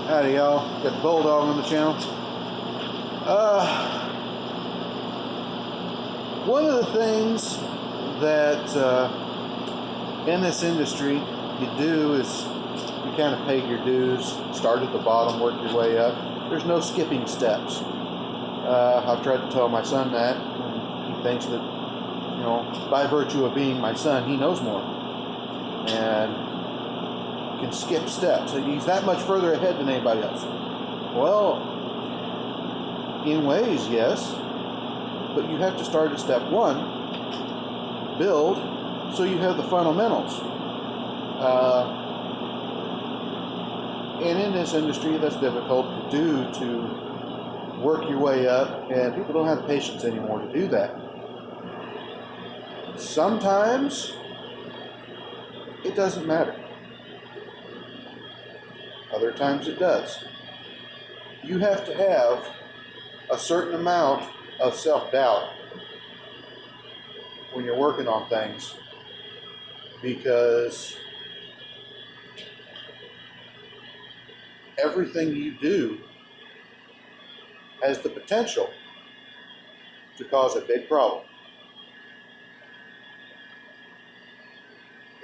Howdy y'all, got the Bulldog on the channel. One of the things that in this industry you do is you kind of pay your dues, start at the bottom, work your way up. There's no skipping steps. I've tried to tell my son that, and he thinks that, you know, by virtue of being my son, he knows more and can skip steps. He's that much further ahead than anybody else. Well, in ways, yes, but you have to start at step one, build, so you have the fundamentals. And in this industry, that's difficult to do, to work your way up, and people don't have the patience anymore to do that. Sometimes it doesn't matter. Other times it does. You have to have a certain amount of self-doubt when you're working on things, because everything you do has the potential to cause a big problem.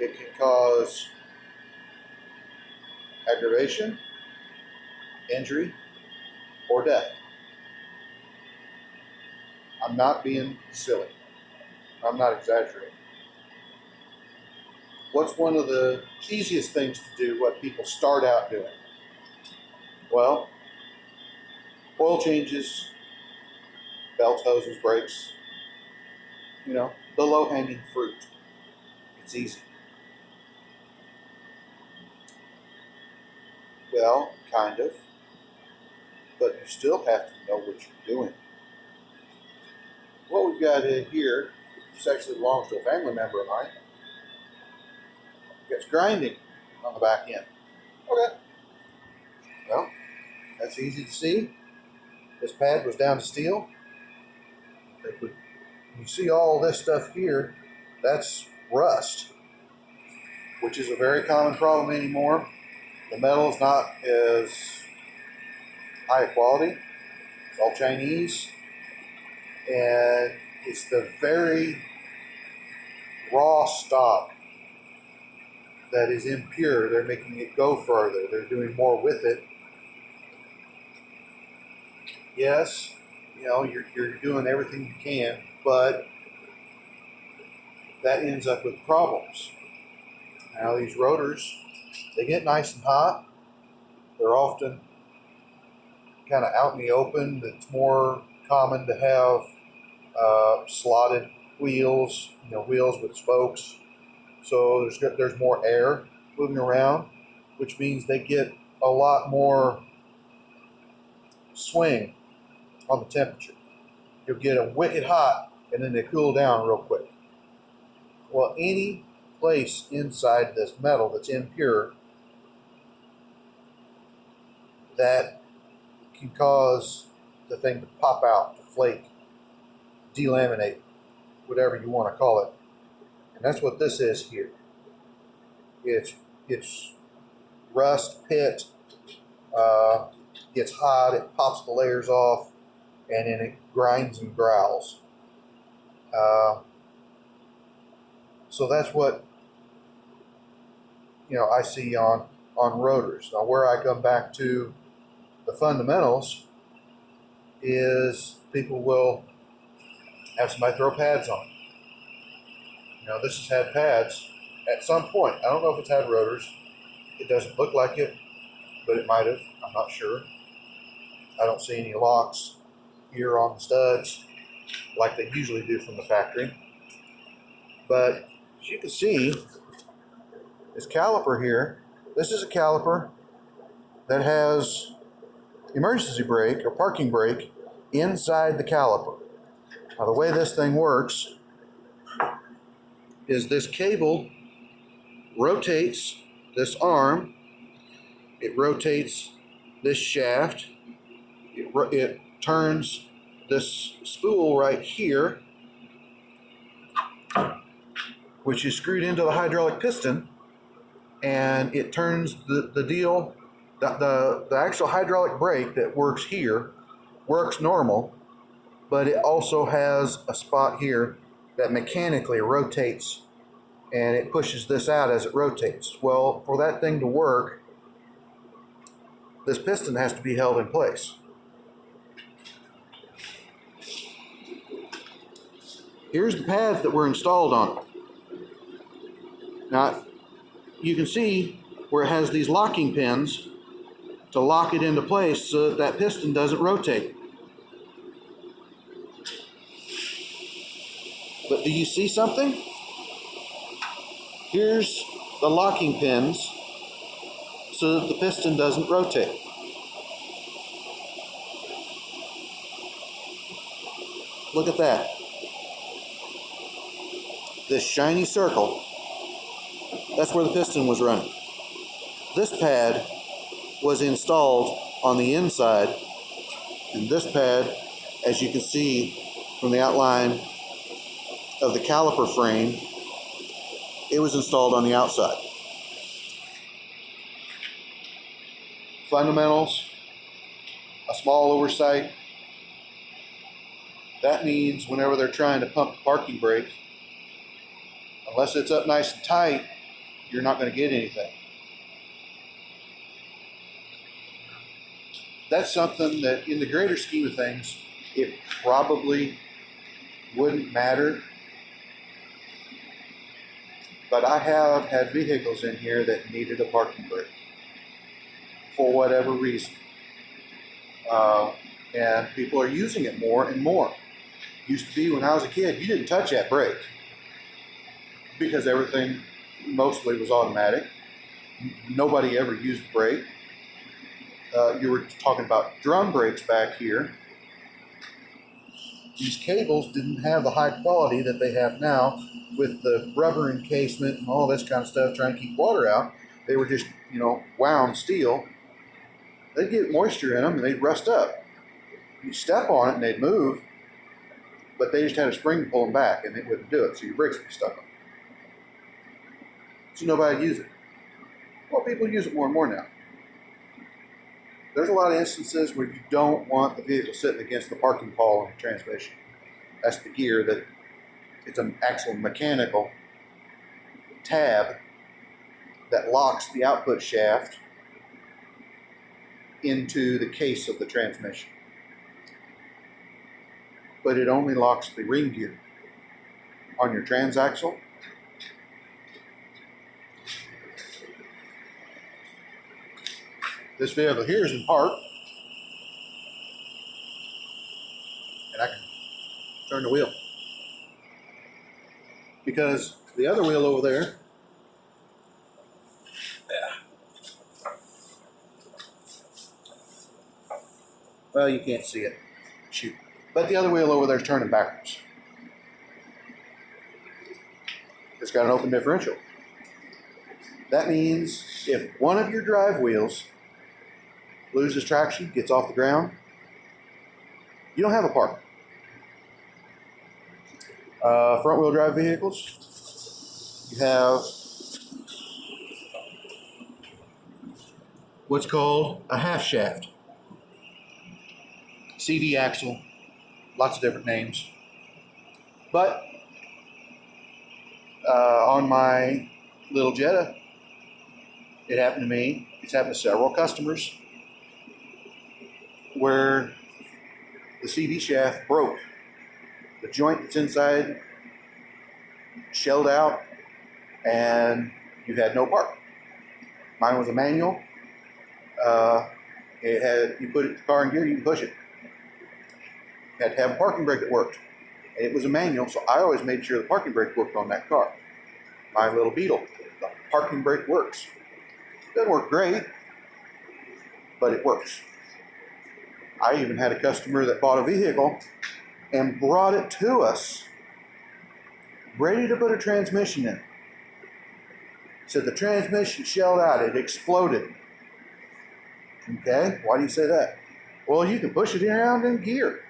It can cause aggravation, injury, or death. I'm not being silly. I'm not exaggerating. What's one of the easiest things to do, what people start out doing? Well, oil changes, belt hoses, brakes, you know, the low-hanging fruit. It's easy. Well, kind of, but you still have to know what you're doing. What we've got here, this actually belongs to a family member of mine. It's grinding on the back end. Okay. Well, that's easy to see. This pad was down to steel. You see all this stuff here, that's rust, which is a very common problem anymore. The metal is not as high quality. It's all Chinese. And it's the very raw stock that is impure. They're making it go further. They're doing more with it. Yes, you know, you're doing everything you can, but that ends up with problems. Now these rotors, they get nice and hot. They're often kind of out in the open. It's more common to have slotted wheels, you know, wheels with spokes. So there's more air moving around, which means they get a lot more swing on the temperature. You'll get them wicked hot and then they cool down real quick. Well, any place inside this metal that's impure that can cause the thing to pop out, to flake, delaminate, whatever you want to call it. And that's what this is here. It's rust, pit, gets hot, it pops the layers off, and then it grinds and growls. So that's what, you know, I see on rotors. Now where I come back to the fundamentals is people will have somebody throw pads on. You know, this has had pads at some point. I don't know if it's had rotors. It doesn't look like it, but it might have. I'm not sure. I don't see any locks here on the studs like they usually do from the factory. But as you can see, this caliper here, this is a caliper that has emergency brake or parking brake inside the caliper. Now the way this thing works is this cable rotates this arm, it rotates this shaft, it turns this spool right here, which is screwed into the hydraulic piston, and it turns the deal The actual hydraulic brake that works here works normal, but it also has a spot here that mechanically rotates, and it pushes this out as it rotates. Well, for that thing to work, this piston has to be held in place. Here's the pads that were installed on it. Now, you can see where it has these locking pins to lock it into place so that that piston doesn't rotate. But do you see something? Here's the locking pins so that the piston doesn't rotate. Look at that. This shiny circle, that's where the piston was running. This pad was installed on the inside, and this pad, as you can see from the outline of the caliper frame, it was installed on the outside. Fundamentals, a small oversight. That means whenever they're trying to pump the parking brake, unless it's up nice and tight, you're not going to get anything. That's something that in the greater scheme of things, it probably wouldn't matter. But I have had vehicles in here that needed a parking brake for whatever reason. And people are using it more and more. Used to be when I was a kid, you didn't touch that brake because everything mostly was automatic. Nobody ever used the brake. You were talking about drum brakes back here. These cables didn't have the high quality that they have now with the rubber encasement and all this kind of stuff trying to keep water out. They were just, wound steel. They'd get moisture in them and they'd rust up. You'd step on it and they'd move, but they just had a spring to pull them back and it wouldn't do it, so your brakes would be stuck on. So nobody would use it. Well, people use it more and more now. There's a lot of instances where you don't want the vehicle sitting against the parking pole in the transmission. That's the gear that it's an actual mechanical tab that locks the output shaft into the case of the transmission. But it only locks the ring gear. On your transaxle, this vehicle here is in park, and I can turn the wheel. Because the other wheel over there, well, you can't see it, shoot. But the other wheel over there is turning backwards. It's got an open differential. That means if one of your drive wheels loses traction, gets off the ground, you don't have a park. Front wheel drive vehicles, you have what's called a half shaft. CD axle, lots of different names. But on my little Jetta, it happened to me. It's happened to several customers where the CD shaft broke. The joint that's inside shelled out and you had no park. Mine was a manual. You put the car in gear, you can push it. You had to have a parking brake that worked. And it was a manual, so I always made sure the parking brake worked on that car. My little Beetle, the parking brake works. It doesn't work great, but it works. I even had a customer that bought a vehicle and brought it to us, ready to put a transmission in. Said the transmission shelled out, it exploded. Okay, why do you say that? Well, you can push it around in gear.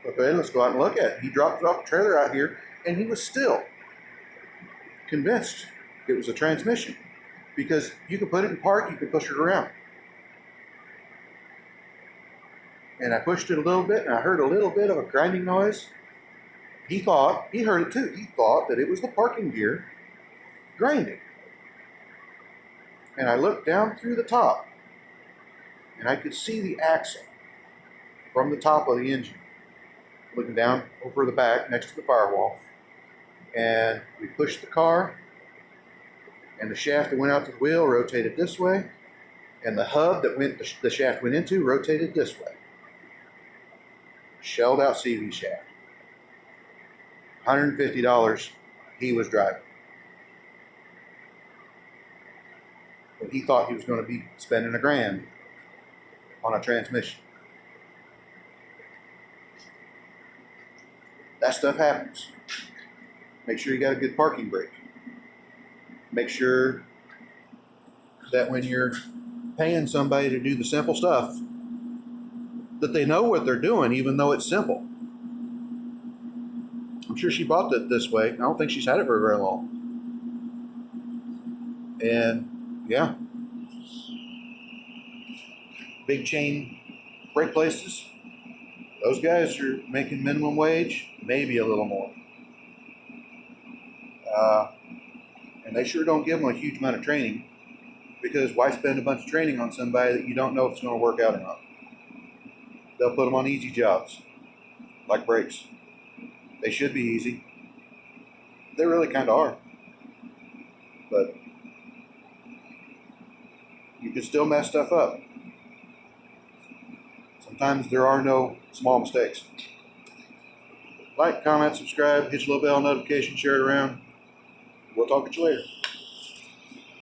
Okay, let's go out and look at it. He dropped it off the trailer out here, and he was still convinced it was a transmission. because you can put it in park, you can push it around. And I pushed it a little bit, and I heard a little bit of a grinding noise. He heard it too. He thought that it was the parking gear grinding. And I looked down through the top, and I could see the axle from the top of the engine, looking down over the back next to the firewall. And we pushed the car, and the shaft that went out to the wheel rotated this way, and the hub that the shaft went into rotated this way. Shelled out CV shaft. $150 he was driving. But he thought he was going to be spending $1,000 on a transmission. That stuff happens. Make sure you got a good parking brake. Make sure that when you're paying somebody to do the simple stuff, that they know what they're doing, even though it's simple. I'm sure she bought it this way. I don't think she's had it for very long. And yeah, big chain brake places, those guys are making minimum wage, maybe a little more. And they sure don't give them a huge amount of training, because why spend a bunch of training on somebody that you don't know if it's going to work out or not? They'll put them on easy jobs, like brakes. They should be easy. They really kind of are. But you can still mess stuff up. Sometimes there are no small mistakes. Like, comment, subscribe, hit your little bell notification, share it around. We'll talk to you later.